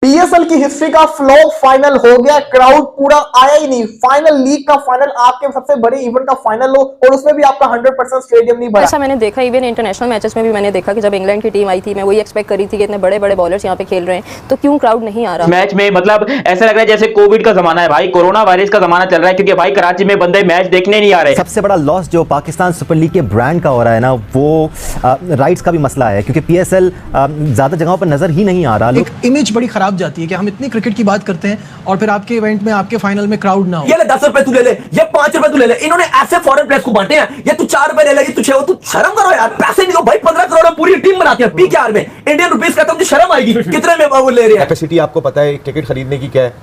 PSL की history का flop final हो गया, क्राउड पूरा आया ही नहीं। फाइनल लीग का फाइनल, आपके सबसे बड़े इवेंट का फाइनल हो और उसमें भी आपका 100% स्टेडियम नहीं भरा। ऐसा मैंने देखा, इवन इंटरनेशनल मैचेस में भी मैंने देखा कि जब इंग्लैंड की टीम आई थी, मैं वही एक्सपेक्ट करी थी कि इतने बड़े बड़े बॉलर्स यहाँ पे खेल रहे हैं, तो क्यों क्राउड नहीं आ रहा मैच में। मतलब ऐसा लग रहा है जैसे कोविड का जमाना है भाई, कोरोना वायरस का जमाना चल रहा है, क्योंकि भाई कराची में बंदे मैच देखने नहीं आ रहे। सबसे बड़ा लॉस जो पाकिस्तान सुपर लीग के ब्रांड का हो रहा है ना, वो राइट्स का भी मसला है, क्योंकि पीएसएल ज्यादा जगहों पर नजर ही नहीं आ रहा। एक इमेज बड़ी खराब जाती है कि हम इतनी क्रिकेट की बात करते हैं और फिर आपके इवेंट में, आपके फाइनल में क्राउड ना हो। ये ले 10 रुपए तू ले ले, ये 5 रुपए तू ले ले। इन्होंने ऐसे फॉरेन प्लेयर्स को बांटे हैं, ये तू 4 रुपए ले लेगी, तू 6 हो। तू शर्म करो यार, पैसे नहीं दो भाई। 15 करोड़ में पूरी टीम बनाती है पीकेआर में, इंडियन रुपीस का, तुमसे शर्म आएगी कितने में वो ले रहे हैं। कैपेसिटी आपको पता है टिकट खरीदने की क्या है,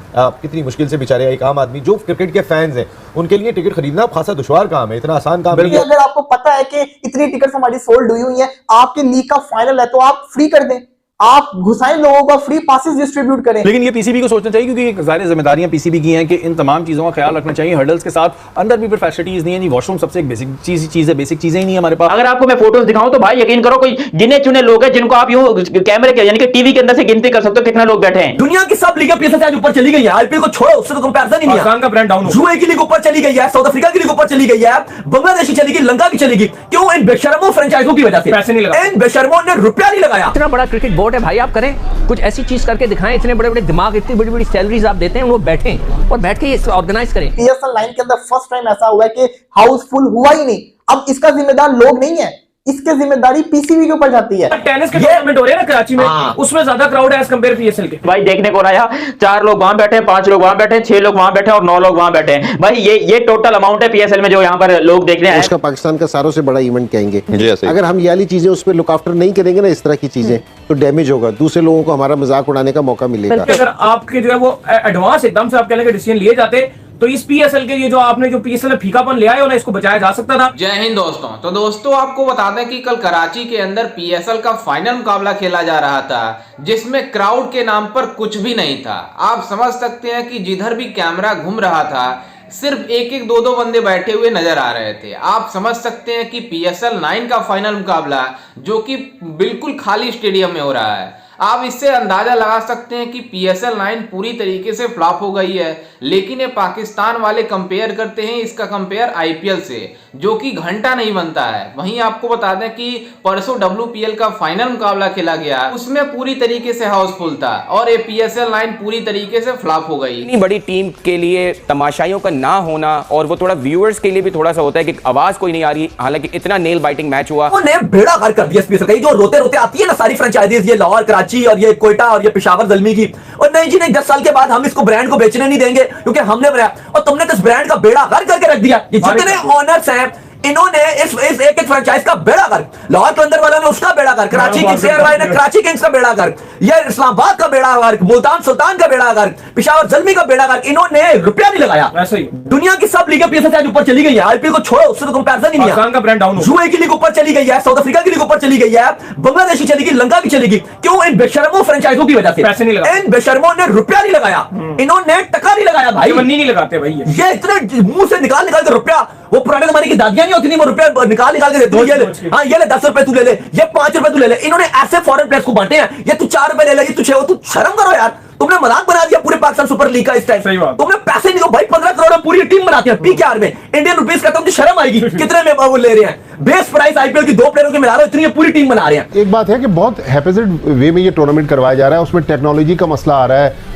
कितनी मुश्किल से बेचारे एक आम आदमी जो क्रिकेट के फैंस हैं उनके लिए टिकट खरीदना खासा दुश्वार काम है, इतना आसान काम नहीं है। अगर आपको पता है कि इतनी टिकट हमारी सोल्ड हुई है, आपके लीग का फाइनल है, तो आप फ्री कर दें, आप घुसाएं लोगों को, फ्री पासेस डिस्ट्रीब्यूट करें। लेकिन ये पीसीबी को सोचना चाहिए, क्योंकि ज़ाहिर जिम्मेदारियां पीसीबी की हैं कि इन तमाम चीज़ों का ख्याल रखना चाहिए। हर्डल्स के साथ अंदर भी फिर फैसिलिटीज नहीं है जी, वॉशरूम सबसे एक बेसिक चीज़ है, बेसिक चीज़ें ही नहीं है हमारे पास। अगर आपको मैं फोटोज दिखाऊं तो भाई यकीन करो कोई गिने चुने लोग हैं जिनको आप यूं कैमरे के यानी कि टीवी के अंदर से गिनती कर सकते हो कितने लोग बैठे हैं। दुनिया की सब लीगें पीएसएल से आज ऊपर चली गई है, आईपीएल को छोड़ो, उससे तो कंपैरिजन ही नहीं है। पाकिस्तान का ब्रांड डाउन हो, यूएई की लीग ऊपर चली गई है, साउथ अफ्रीका की लीग ऊपर चली गई है, बांग्लादेश की चली गई, लंका की चली गई। क्यों? इन बेशर्मों फ्रेंचाइजों की वजह से। पैसे नहीं लगाए, इन बेशर्मों ने रुपया नहीं लगाया। इतना बड़ा क्रिकेट बोर्ड है भाई, आप करें कुछ ऐसी चीज करके दिखाएं। इतने बड़े बड़े दिमाग, इतनी बड़ी बड़ी सैलरीज आप देते हैं, वो बैठें और बैठ के ये ऑर्गेनाइज करें। पीएसएल 9 के अंदर फर्स्ट टाइम ऐसा हुआ है कि हाउसफुल हुआ ही नहीं। अब इसका जिम्मेदार लोग नहीं है, इसकी जिम्मेदारी पीसीबी के ऊपर जाती है। टेनिस के टूर्नामेंट हो रहे हैं ना कराची में, उसमें ज्यादा क्राउड है एज कंपेयर पीएसएल के। भाई देखने को आया 4 लोग वहां बैठे हैं, 5 लोग वहां बैठे हैं, 6 लोग वहां बैठे हैं और 9 लोग वहां बैठे हैं। भाई ये टोटल अमाउंट है पीएसएल में जो यहाँ पर लोग देख रहे हैं। उसका पाकिस्तान का सारों से बड़ा इवेंट कहेंगे। अगर हम ये वाली चीजें उस पर लुक आफ्टर नहीं करेंगे ना, इस तरह की चीजें, तो डैमेज होगा, दूसरे लोगों को हमारा मजाक उड़ाने का मौका मिलेगा। अगर आपके जो है वो एडवांस एकदम से आप कहने के डिसीजन लिए जाते, तो इस पीएसएल के ये जो आपने जो पीएसएल में फीकापन ले आए हो ना, इसको बचाया जा सकता था। जय हिंद दोस्तों। तो दोस्तों आपको बता दें कि कल कराची के अंदर पीएसएल का फाइनल मुकाबला खेला जा रहा था, जिसमें क्राउड के नाम पर कुछ भी नहीं था। आप समझ सकते हैं कि जिधर भी कैमरा घूम रहा था सिर्फ एक दो बंदे बैठे हुए नजर आ रहे थे। आप समझ सकते हैं कि पीएसएल 9 का फाइनल मुकाबला जो कि बिल्कुल खाली स्टेडियम में हो रहा है। आप इससे अंदाजा लगा सकते हैं कि पीएसएल 9 पूरी तरीके से फ्लॉप हो गई है। लेकिन ये पाकिस्तान वाले कंपेयर करते हैं इसका कंपेयर आईपीएल से, जो कि घंटा नहीं बनता है। वहीं आपको बता दें कि परसों डब्ल्यूपीएल का फाइनल मुकाबला खेला गया, उसमें पूरी तरीके से हाउसफुल था और ये पीएसएल 9 पूरी तरीके से फ्लॉप हो गई। इतनी बड़ी टीम के लिए तमाशाइयों का ना होना, और वो थोड़ा व्यूअर्स के लिए भी थोड़ा सा होता है कि आवाज कोई नहीं आ रही। हालांकि इतना नेल बाइटिंग मैच हुआ, उन्होंने बेड़ा गर्क कर दिया पीएसएल का। जो रोते रोते आती है ना सारी फ्रेंचाइजीज, ये लाहौर, कराची और ये कोयटा और ये पेशावर ज़ल्मी की, और नहीं जी नहीं, 10 साल के बाद हम इसको ब्रांड को बेचने नहीं देंगे क्योंकि हमने बनाया। और तुमने तो इस ब्रांड का बेड़ा गर्क करके रख दिया। ये जितने ऑनर्स हैं इन्होंने इस एक फ्रेंचाइज का बेड़ा गर्क, लाहौर कलंदर वालों ने उसका बेड़ा गर्क, कराची किंग्स एयरवाइज ने कराची किंग्स का बेड़ा गर्क, ये इस्लामाबाद का बेड़ा गर्क, मुल्तान सुल्तान का बेड़ा गर्क, पेशावर ज़ल्मी का बेड़ा गर्क। इन्होंने रुपया नहीं लगाया। ऐसे ही दुनिया की सब लीगें पीएसएल से आज ऊपर चली गई है, आईपीएल को छोड़ो, उससे तो कंपैरिजन ही नहीं है। पाकिस्तान का ब्रांड डाउन हो, यूएई की लीग ऊपर चली गई है, साउथ अफ्रीका की लीग ऊपर चली गई है, बांग्लादेश की चली गई, लंका की चली गई। क्यों? इन बेशर्मों फ्रेंचाइजों की वजह से। पैसे नहीं लगाए, इन बेशर्मों ने रुपया नहीं लगाया, इन्होंने टका नहीं लगाया भाई। नहीं लगाते भाई, ये इतने मुंह से निकाल के रुपया, वो पुराने जमाने की दादियां नहीं होती थी, वो रुपया निकाल के देती है। ये ले 10 रुपए तू ले ले, ये 5 रुपए तू ले ले। इन्होंने ऐसे फॉरेन प्लेयर्स को बांटे हैं, ये तू 4 रुपए ले लेगी, तू 6 हो। तू शर्म करो यार, तुमने मजाक बना दिया पूरे पाकिस्तान सुपर लीग का इस टाइम। तुमने पैसे नहीं दो भाई, 15 करोड़ में पूरी टीम बनाती है पीकेआर में, इंडियन रुपीस का, तुमसे शर्म आएगी कितने में वो ले रहे हैं। बेस प्राइस आईपीएल की 2 प्लेयरों के मिला रहे हो, इतनी पूरी टीम बना रहे हैं। एक बात है कि बहुत हैपेजिड वे में ये टूर्नामेंट करवाया जा रहा है, उसमें टेक्नोलॉजी का मसला आ रहा है।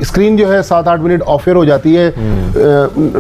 स्क्रीन जो है 7-8 मिनट ऑफ एयर हो जाती है।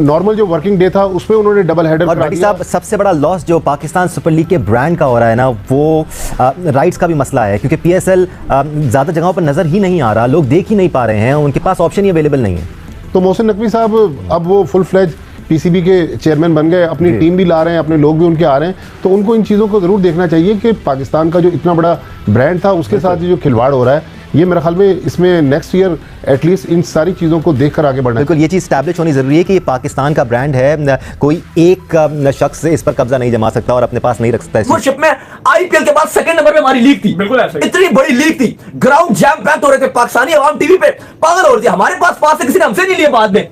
नॉर्मल जो वर्किंग डे था उसमें उन्होंने डबल हेडर। और भाई साहब, सबसे बड़ा लॉस जो पाकिस्तान सुपर लीग के ब्रांड का हो रहा है ना, वो राइट्स का भी मसला है, क्योंकि पीएसएल ज्यादा जगहों पर नजर ही नहीं आ रहा, लोग देख ही नहीं पा रहे हैं, उनके पास ऑप्शन ही अवेलेबल नहीं है। तो मोहसिन नकवी साहब अब वो फुल फ्लेज पीसीबी के चेयरमैन बन गए, अपनी टीम भी ला रहे हैं, अपने लोग भी उनके आ रहे हैं, तो उनको इन चीज़ों को ज़रूर देखना चाहिए कि पाकिस्तान का जो इतना बड़ा ब्रांड था उसके साथ जो खिलवाड़ हो रहा है, ये मेरे ख्याल में इसमें नेक्स्ट ईयर एटलीस्ट इन सारी चीज़ों को देखकर आगे बढ़ना। बिल्कुल, ये चीज़ स्टैब्लिश होनी ज़रूरी है कि ये पाकिस्तान का ब्रांड है, कोई एक शख्स इस पर कब्जा नहीं जमा सकता और अपने पास नहीं रख सकता। में आईपीएल के बाद सेकंड नंबर पे हमारी लीग थी, बिल्कुल ऐसे इतनी बड़ी लीग थी, ग्राउंड जैम पैक्ड हो रहे थे, पाकिस्तानी अवाम टीवी पे पागल हो रही थी। हमारे पास पास किसी ने हमसे नहीं लिए, बाद में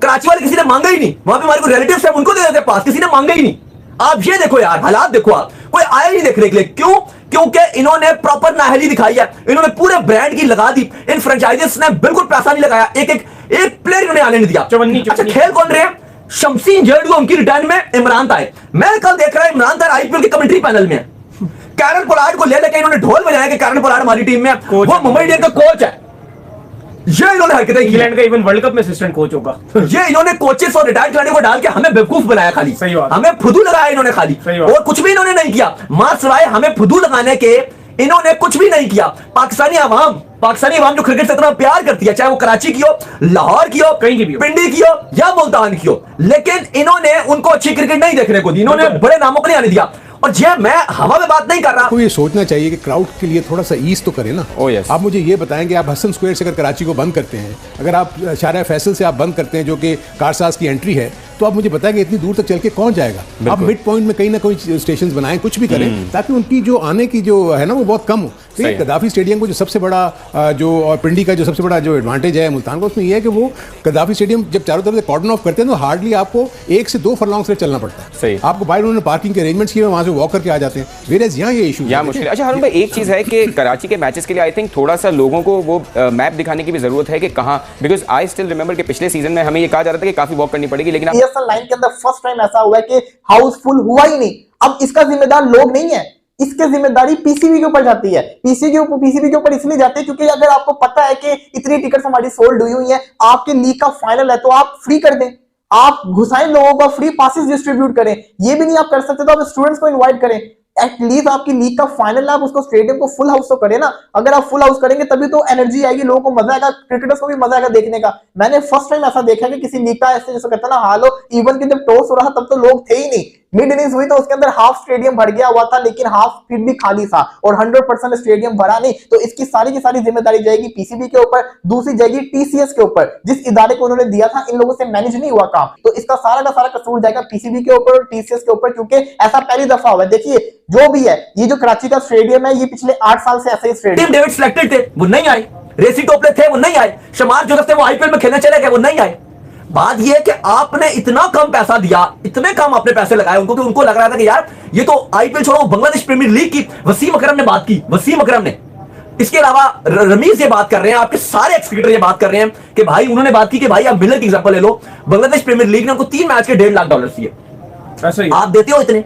कराची वाले किसी ने मांगा ही नहीं, वहां पे हमारे को रिलेटिव्स हैं उनको दे देते पास, किसी ने मांगा ही नहीं। आप ये देखो यार, हालात देखो, आप कोई आया नहीं देखने के लिए। क्यों? क्योंकि इन्होंने प्रॉपर नाहली दिखाई है, इन्होंने पूरे ब्रांड की लगा दी। इन फ्रेंचाइजीज ने बिल्कुल पैसा नहीं लगाया, एक प्लेयर इन्होंने आने नहीं दिया। अच्छा, खेल कौन रहे हैं? शमसी इंजर्ड हुआ, उनकी रिटर्न में इमरान ताहिर। मैं कल देख रहा हूं इमरान ताहिर आईपीएल के कमेंट्री पैनल में है। कैरन पोलार्ड को ले लेके इन्होंने ढोल बजाया कि कैरन पोलार्ड हमारी टीम में, वो मुंबई इंडियंस का कोच है। ये इन्होंने हरकतें की। इंग्लैंड का इवन वर्ल्ड कप में असिस्टेंट कोच होगा। ये इन्होंने कोचेस और रिटायर्ड खिलाड़ियों को डाल के हमें बेवकूफ बनाया खाली, हमें फुदू लगाया इन्होंने खाली, और कुछ भी इन्होंने नहीं किया। मां सिवाय हमें फुदू लगाने के इन्होंने कुछ भी नहीं किया। पाकिस्तानी आवाम जो क्रिकेट से इतना प्यार करती है, चाहे वो कराची की हो, लाहौर की हो, कहीं की भी हो, पिंडी की हो या मुल्तान की हो, लेकिन इन्होंने उनको अच्छी क्रिकेट नहीं देखने को दी, इन्होंने बड़े नामों को नहीं आने दिया। और ये मैं हवा में बात नहीं कर रहा। आपको ये सोचना चाहिए कि क्राउड के लिए थोड़ा सा ईज तो करें ना। आप मुझे ये बताएंगे, आप हसन स्क्वायर से अगर कराची को बंद करते हैं, अगर आप शारा फैसल से आप बंद करते हैं जो कि कारसाज की एंट्री है, तो आप मुझे बताएंगे इतनी दूर तक चल के कौन जाएगा। आप मिड पॉइंट में कहीं ना कहीं स्टेशन बनाएं, कुछ भी करें, ताकि उनकी जो आने की जो है ना वो बहुत कम हो। गद्दाफी स्टेडियम को जो सबसे बड़ा जो और पिंडी का जो सबसे बड़ा जो एडवांटेज है मुल्तान का, उसमें यह है कि वो गद्दाफी स्टेडियम जब चारों तरफ से कॉर्डन ऑफ करते हैं तो हार्डली आपको 1 से 2 फरलॉन्ग से चलना पड़ता है। आपको बाहर उन्होंने पार्किंग के अरेंजमेंट्स किए, वहां से वॉक करके आ जाते हैं। वेयरएज़ यहाँ ये इशू यहाँ मुश्किल। अच्छा हारून भाई, एक चीज है कि कराची के मैचेस के लिए आई थिंक थोड़ा सा लोगों को वो मैप दिखाने की भी जरूरत है कि कहाँ, बिकॉज आई स्टिल रिमेंबर कि पिछले सीजन में हमें ये कहा जा रहा था कि काफी वॉक करनी पड़ेगी, लेकिन पीएसएल लाइन के अंदर फर्स्ट टाइम ऐसा हुआ है कि हाउसफुल हुआ ही नहीं। अब इसका जिम्मेदार लोग नहीं है, इसकी जिम्मेदारी पीसीबी के ऊपर जाती है। पीसीबी के ऊपर इसलिए जाती है क्योंकि अगर आपको पता है कि इतनी टिकट्स हमारी सोल्ड हुई हैं, आपके लीग का फाइनल है, तो आप फ्री कर दें, आप घुसाएं लोगों को, फ्री पासेस डिस्ट्रीब्यूट करें। ये भी नहीं आप कर सकते तो आप स्टूडेंट्स को इनवाइट करें। एटलीस्ट आपकी लीग का फाइनल है, आप उसको स्टेडियम को फुल हाउस तो करें ना। अगर आप फुल हाउस करेंगे तभी तो एनर्जी आएगी, लोगों को मजा आएगा, क्रिकेटर्स को भी मजा आएगा देखने का। मैंने फर्स्ट टाइम ऐसा देखा कि किसी लीग का ऐसे जैसे कहता ना हाल हो, इवन कि जब टॉस हो रहा तब तो लोग थे ही नहीं। मिड इनिंग्स हुई तो उसके अंदर हाफ स्टेडियम भर गया हुआ था, लेकिन हाफ फिर भी खाली था और 100% स्टेडियम भरा नहीं। तो इसकी सारी की सारी जिम्मेदारी जाएगी पीसीबी के ऊपर, दूसरी जाएगी टीसीएस के ऊपर। जिस इदारे को उन्होंने दिया था, इन लोगों से मैनेज नहीं हुआ काम, तो इसका सारा का सारा कसूर जाएगा पीसीबी के ऊपर और टीसीएस के ऊपर, क्योंकि ऐसा पहली दफा हुआ है। देखिए जो भी है, ये जो कराची का स्टेडियम है, ये पिछले 8 साल से ऐसे ही स्टेडियम। डेविड सिलेक्टेड थे, वो नहीं आए। रेसी टोपले थे, वो नहीं आए। शमार जोसेफ थे, वो आईपीएल में खेलने चले गए, वो नहीं आए। बात यह है कि आपने इतना कम पैसा दिया, इतने कम आपने पैसे लगाए उनको कि उनको लग रहा था कि यार ये तो आईपीएल छोड़ो, बांग्लादेश प्रीमियर लीग की वसीम अकरम ने बात की, वसीम अकरम ने। इसके अलावा रमीज ये बात कर रहे हैं, आपके सारे एक्सक्रिकेटर ये बात कर रहे हैं कि भाई उन्होंने बात की कि भाई आप मिलर की एग्जांपल ले लो, बांग्लादेश प्रीमियर लीग ने उनको 3 मैच के $1.5 लाख दिए। आप देते हो इतने?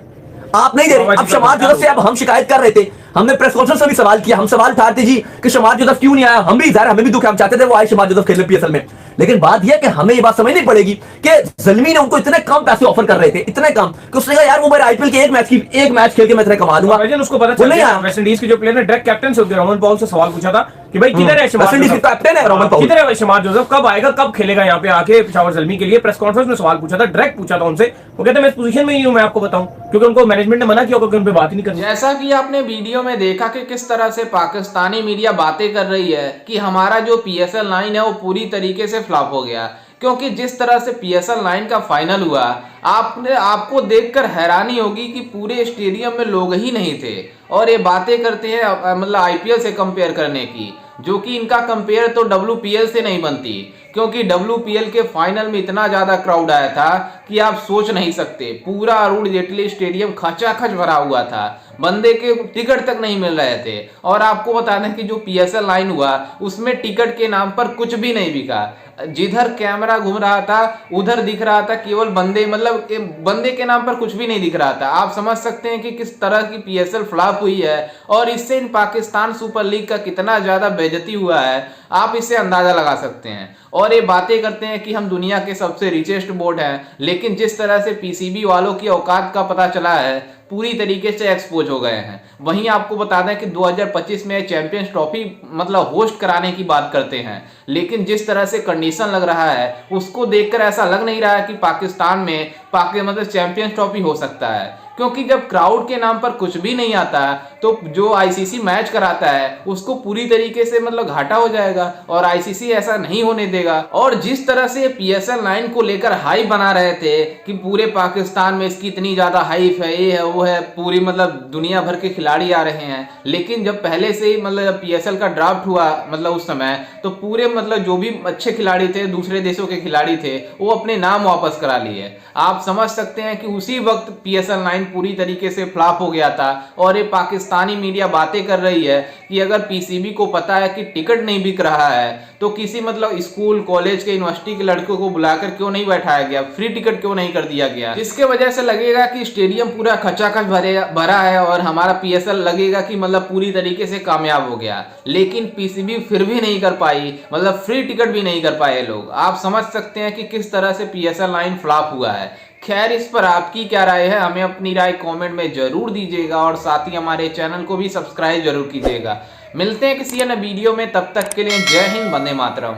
आप नहीं दे रहे। अब शमार जोसेफ से अब हम शिकायत कर रहे थे, हमने प्रेस कॉन्फ्रेंस में भी सवाल किया, हम सवाल उठाते जी कि शमार जोसेफ क्यों नहीं आया। हम भी ज़ाहिर हमें भी दुख है, हम चाहते थे वो आए शमार जोसेफ खेले पीएसएल में, लेकिन बात यह कि हमें ये बात समझनी पड़ेगी कि ज़ल्मी ने उनको इतने कम पैसे ऑफर कर रहे थे, इतने कम कि उसने कहा यार वो मेरे आईपीएल के एक मैच खेल के मैं इतना कमा दूंगा। उसको पता चल गया, वेस्ट इंडीज के जो प्लेयर ने डायरेक्ट कैप्टन से रोमन पॉल से सवाल पूछा था कि भाई किधर है शमार जोसेफ, कैप्टन है रोमन पॉल, किधर है भाई शमार जोसेफ, कब आएगा, कब खेलेगा यहाँ पे आके पेशावर ज़ल्मी के लिए। प्रेस कॉन्फ्रेंस में सवाल पूछा था, डायरेक्ट पूछा था उनसे, वो कहते मैं इस पोजीशन में ही हूं, मैं आपको बताऊं, क्योंकि उनको मैनेजमेंट ने मना किया क्योंकि उन पे बात ही नहीं करनी। जैसा कि आपने वीडियो में देखा कि किस तरह से पाकिस्तानी मीडिया बातें कर रही है कि हमारा जो पीएसएल 9 है वो पूरी तरीके से फ्लॉप हो गया, क्योंकि जिस तरह से पीएसएल 9 का फाइनल हुआ, आपको देखकर हैरानी होगी कि पूरे स्टेडियम में लोग ही नहीं थे। और ये बातें करते हैं मतलब आईपीएल से कंपेयर करने की, जो कि इनका कंपेयर तो डब्ल्यूपीएल से नहीं बनती, क्योंकि डब्ल्यूपीएल के फाइनल में इतना ज्यादा क्राउड आया था कि आप सोच नहीं सकते। पूरा अरुण जेटली स्टेडियम खचाखच भरा हुआ था, बंदे के टिकट तक नहीं मिल रहे थे। और आपको बता दें कि जो पीएसएल 9 हुआ उसमें टिकट के नाम पर कुछ भी नहीं बिका। जिधर कैमरा घूम रहा था उधर दिख रहा था केवल बंदे, मतलब बंदे के नाम पर कुछ भी नहीं दिख रहा था। आप समझ सकते हैं कि किस तरह की पीएसएल फ्लॉप हुई है और इससे इन पाकिस्तान सुपर लीग का कितना ज्यादा बेइज्जती हुआ है, आप इससे अंदाजा लगा सकते हैं। और ये बातें करते हैं कि हम दुनिया के सबसे रिचेस्ट बोर्ड हैं, लेकिन जिस तरह से पीसीबी वालों की औकात का पता चला है पूरी तरीके से एक्सपोज हो गए हैं। वहीं आपको बता दें कि 2025 में चैंपियंस ट्रॉफी मतलब होस्ट कराने की बात करते हैं, लेकिन जिस तरह से कंडीशन लग रहा है उसको देखकर ऐसा लग नहीं रहा है कि पाकिस्तान में मतलब चैंपियंस ट्रॉफी हो सकता है। क्योंकि जब क्राउड के नाम पर कुछ भी नहीं आता तो जो आईसीसी मैच कराता है उसको पूरी तरीके से मतलब घाटा हो जाएगा और आईसीसी ऐसा नहीं होने देगा। और जिस तरह से पीएसएल 9 को लेकर हाइप बना रहे थे कि पूरे पाकिस्तान में इसकी इतनी ज्यादा हाइप है, ये है वो है पूरी मतलब दुनिया भर के खिलाड़ी आ रहे हैं, लेकिन जब पहले से ही मतलब जब PSL का ड्राफ्ट हुआ मतलब उस समय तो पूरे मतलब जो भी अच्छे खिलाड़ी थे, दूसरे देशों के खिलाड़ी थे, वो अपने नाम वापस करा लिए। आप समझ सकते हैं कि उसी वक्त PSL 9 पूरी तरीके से फ्लॉप हो गया था और ये पाकिस्तानी मीडिया बातें कर रही है कि अगर PCB को पता है कि टिकट नहीं बिक रहा है तो किसी मतलब स्कूल, कॉलेज के, यूनिवर्सिटी के लड़कों को बुलाकर क्यों नहीं बैठाया गया, फ्री टिकट क्यों नहीं कर दिया गया, जिसके वजह से लगेगा कि स्टेडियम पूरा खचाखच भरा है और हमारा PSL लगेगा कि मतलब पूरी तरीके से कामयाब हो गया। लेकिन PCB फिर भी नहीं कर पाई, मतलब फ्री टिकट भी नहीं कर पाए लोग। आप समझ सकते हैं कि किस तरह से PSL 9 फ्लॉप हुआ है। खैर, इस पर आपकी क्या राय है, हमें अपनी राय कमेंट में जरूर दीजिएगा और साथ ही हमारे चैनल को भी सब्सक्राइब जरूर कीजिएगा। मिलते हैं किसी अन्य वीडियो में, तब तक के लिए जय हिंद, वंदे मातरम।